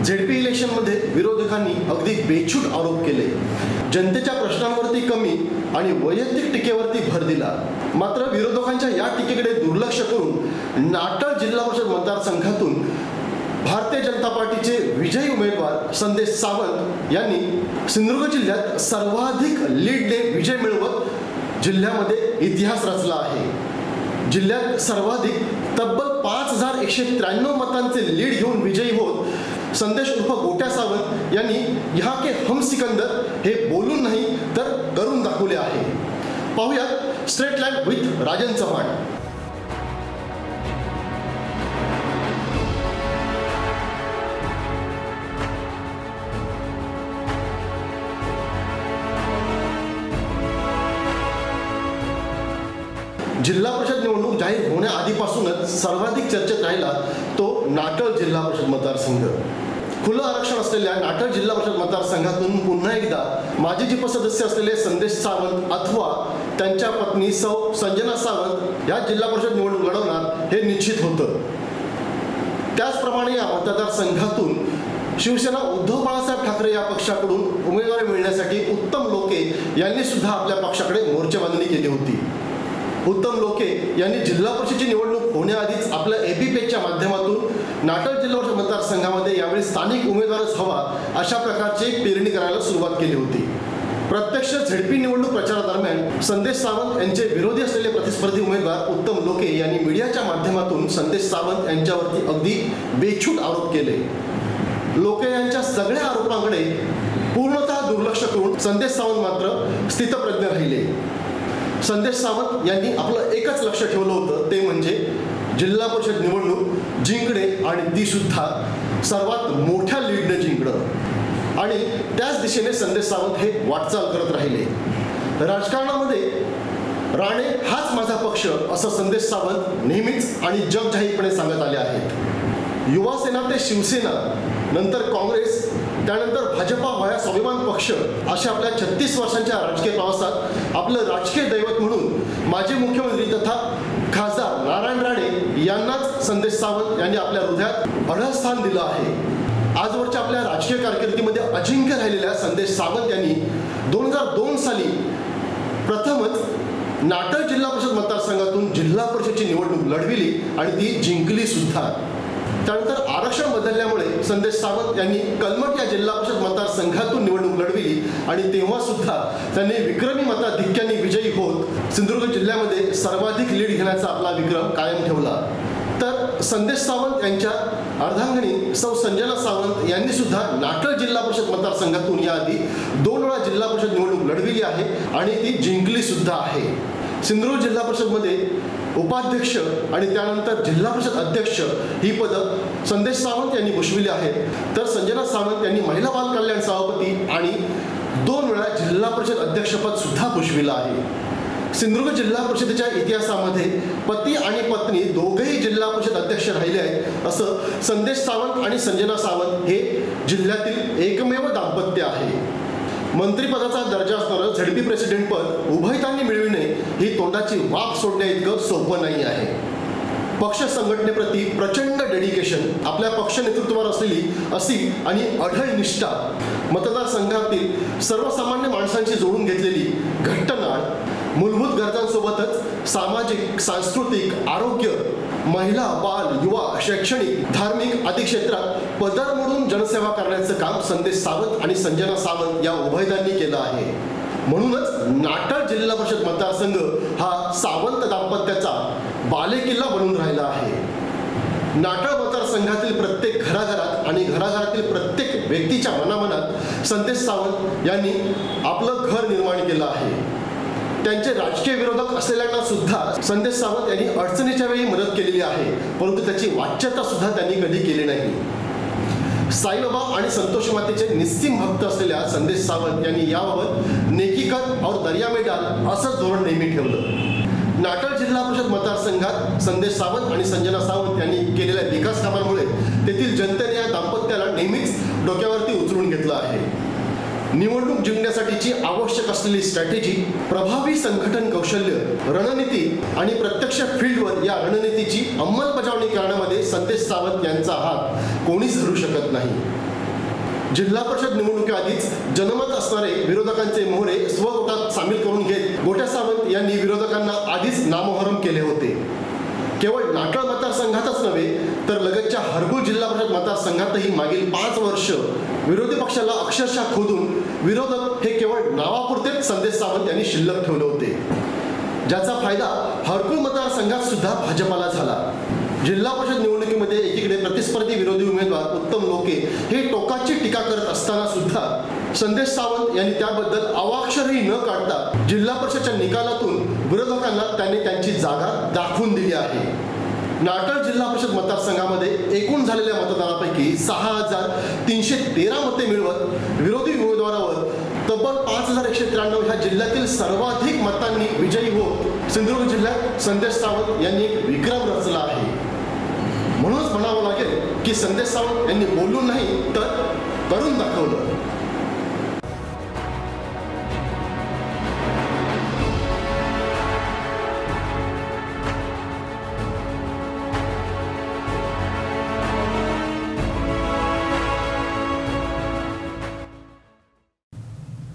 ZP इलेक्शनमध्ये विरोधकांनी अगदी बेछूट आरोप केले. जनतेच्या प्रश्नांवरती कमी आणि वैयक्तिक टीकेवरती भर दिला. मात्र विरोधकांच्या या टीकेकडे दुर्लक्ष करून नाटळ जिल्हा परिषद मतदारसंघातून भारतीय जनता पार्टीचे विजयी उमेदवार संदेश सावंत यांनी सिंधुदुर्ग जिल्ह्यात सर्वाधिक लीडने विजय मिळवत जिल्ह्यामध्ये इतिहास रचला आहे. जिल्ह्यात सर्वाधिक तब्बल 5193 मतांचे लीड घेऊन विजयी होत संदेश उर्फ गोट्या सावंत यांनी यहाँ के हम सिकंदर हे बोलून नाही तर करून दाखवले आहे. पाहूयात straight line with Rajan Chavan. जिल्हा परिषद निवडणूक जाहीर होण्याआधीपासूनच सर्वाधिक चर्चेत राहिला तो नाटळ जिल्हा परिषद मतदारसंघ. खुलं आरक्षण असलेल्या नाटळ जिल्हा परिषद मतदारसंघातून पुन्हा एकदा माजी जिप सदस्य असलेले संदेश सावंत अथवा त्यांच्या पत्नी सौ संजना सावंत या जिल्हा परिषद निवडणूक लढवणार हे निश्चित होतं. त्याचप्रमाणे या मतदारसंघातून शिवसेना उद्धव बाळासाहेब ठाकरे या पक्षाकडून उमेदवारी मिळण्यासाठी उत्तम लोके यांनी सुद्धा आपल्या पक्षाकडे मोर्चेबांधणी केली होती. उत्तम लोके यांनी जिल्हा परिषदेची निवडणूक होण्याआधीच आपल्या एबीपेच्या माध्यमातून नाटळ जिल्हा परिषद मतदारसंघामध्ये यावेळी स्थानिक उमेदवारच हवा अशा प्रकारची एक पेरणी करायला सुरुवात केली होती. प्रत्यक्ष झेडपी निवडणूक प्रचारादरम्यान संदेश सावंत यांचे विरोधी असलेले प्रतिस्पर्धी उमेदवार उत्तम लोके यांनी मीडियाच्या माध्यमातून संदेश सावंत यांच्यावरती अगदी बेछूट आरोप केले. लोके यांच्या सगळ्या आरोपांकडे पूर्णतः दुर्लक्ष करून संदेश सावंत मात्र स्थितप्रज्ञ राहिले. संदेश सावंत यांनी आपलं एकच लक्ष ठेवलं होतं ते म्हणजे जिल्हा परिषद निवडणूक जिंकणे आणि ती सुद्धा सर्वात मोठ्या लीडने जिंकणं आणि त्याच दिशेने संदेश सावंत हे वाटचाल करत राहिले. राजकारणामध्ये राणे हाच माझा पक्ष असं संदेश सावंत नेहमीच आणि जगजाहीरपणे सांगत आले आहेत. युवासेना ते शिवसेना, नंतर काँग्रेस, त्यानंतर भाजपा व्हाया स्वाभिमान पक्ष अशा आपल्या 36 वर्षांच्या राजकीय प्रवासात आपलं राजकीय दैवत म्हणून माजी मुख्यमंत्री तथा खासदार नारायण राणे यांनाच संदेश सावंत यांनी आपल्या हृदयात अढळ स्थान दिलं आहे. आजवरच्या आपल्या राजकीय कारकिर्दीमध्ये अजिंक्य राहिलेल्या संदेश सावंत यांनी 2002 साली प्रथमच नाटळ जिल्हा परिषद मतदारसंघातून जिल्हा परिषदेची निवडणूक लढविली आणि ती जिंकली सुद्धा. त्यानंतर आरक्षण बदलल्यामुळे संदेश सावंत यांनी कलमट या जिल्हा परिषद मतदारसंघातून निवडणूक लढविली आणि तेव्हा सुद्धा त्यांनी विक्रमी मताधिक्याने विजयी होत सिंधुदुर्ग जिल्ह्यामध्ये सर्वाधिक लीड घेण्याचा आपला विक्रम कायम ठेवला. तर संदेश सावंत यांच्या अर्धांगिनी सौ संजना सावंत यांनी सुद्धा नाटळ जिल्हा परिषद मतदारसंघातून याआधी 2 वेळा जिल्हा परिषद निवडणूक लढविली आहे आणि ती जिंकली सुद्धा आहे. सिंधुदुर्ग जिल्हा परिषदमध्ये उपाध्यक्ष आणि त्यानंतर जिल्हा परिषद अध्यक्ष ही पदं संदेश सावंत यांनी भूषविली आहेत. तर संजना सावंत यांनी महिला बाल कल्याण सभापती आणि 2 वेळा जिल्हा परिषद अध्यक्षपद सुद्धा भूषविलं आहे. सिंधुदुर्ग जिल्हा परिषदेच्या इतिहासामध्ये पती आणि पत्नी दोघेही जिल्हा परिषद अध्यक्ष राहिले आहेत असं संदेश सावंत आणि संजना सावंत हे जिल्ह्यातील एकमेव दाम्पत्य आहे. मंत्रिपदाचा दर्जा असणारं झेडपी प्रेसिडेंट पद उभयतांनी मिळविणे ही तोंडाची वाफ सोडण्या इतकं सोपं नाही आहे. पक्ष संघटनेप्रती प्रचंड डेडिकेशन, आपल्या पक्ष नेतृत्वावर असलेली असीम आणि अढळ निष्ठा, मतदारसंघातील सर्वसामान्य माणसांशी जोडून घेतलेली घट्ट नाळ, मूलभूत गरजांसोबतच सामाजिक, सांस्कृतिक, आरोग्य, महिला, बाल, युवा, शैक्षणिक, धार्मिक आदी क्षेत्रात पदर मोडून जनसेवा करण्याचं काम संदेश सावंत आणि संजना सावंत या उभयतांनी केलं आहे. म्हणूनच नाटळ जिल्हा परिषद मतदारसंघ हा सावंत दाम्पत्याचा बालेकिल्ला बनून राहिला आहे. नाटळ मतदारसंघातील प्रत्येक घराघरात आणि घराघरातील प्रत्येक व्यक्तीच्या मनामनात संदेश सावंत यांनी आपलं घर निर्माण केलं आहे. त्यांचे राजकीय विरोधक असलेल्यांना सुद्धा संदेश सावंत यांनी अडचणीच्या वेळी मदत केलेली आहे, परंतु त्याची वाच्यता सुद्धा त्यांनी कधी केली नाही. साईबाबा आणि संतोषी मातेचे निस्सीम भक्त असलेल्या संदेश सावंत यांनी याबाबत नेकी कर और दर्या में डाल असंच धोरण नेहमी ठेवलं. नाटळ जिल्हा परिषद मतदारसंघात संदेश सावंत आणि संजना सावंत यांनी केलेल्या विकास कामांमुळे तेथील जनतेने या दाम्पत्याला नेहमीच डोक्यावरती उचलून घेतलं आहे. निवडणूक जिंकण्यासाठीची आवश्यक असलेली स्ट्रॅटेजी, प्रभावी संघटन कौशल्य, रणनीती आणि प्रत्यक्ष फील्डवर या रणनीतीची अंमलबजावणी करण्यामध्ये संदेश सावंत यांचा हात कोणीच धरू शकत नाही. जिल्हा परिषद निवडणुकीआधीच जनमत असणारे विरोधकांचे मोहरे स्वगोटात सामील करून घेत गोट्या सावंत यांनी विरोधकांना आधीच नामोहरम केले होते. केवळ नाटळ मतदारसंघातच नव्हे तर लगतच्या हरकुल जिल्हा परिषद मतदारसंघातही मागील 5 वर्ष विरोधी पक्षाला अक्षरशः खोदून विरोधक हे केवळ नावापुरतेच संदेश सावंत यांनी शिल्लक ठेवले होते, ज्याचा फायदा हरकुल मतदारसंघात सुद्धा भाजपाला झाला. जिल्हा परिषद निवडणुकीमध्ये एकीकडे प्रतिस्पर्धी विरोधी उमेदवार उत्तम लोके हे टोकाची टीका करत असताना सुद्धा संदेश सावंत यांनी त्याबद्दल अवाक्षरही न काढता जिल्हा परिषदच्या निकालातून विरोधकांना त्यांनी त्यांची जागा दाखवून दिली आहे. नाटळ जिल्हा परिषद मतदारसंघामध्ये एकूण झालेल्या मतदानापैकी 6,313 मते मिळवत विरोधी उमेदवारावर तब्बल 5,193 ह्या जिल्ह्यातील सर्वाधिक मतांनी विजयी होत सिंधुदुर्ग जिल्ह्यात संदेश सावंत यांनी एक विक्रम रचला आहे. म्हणूनच म्हणावं लागेल की संदेश सावंत यांनी बोलून नाही तर करून दाखवलं.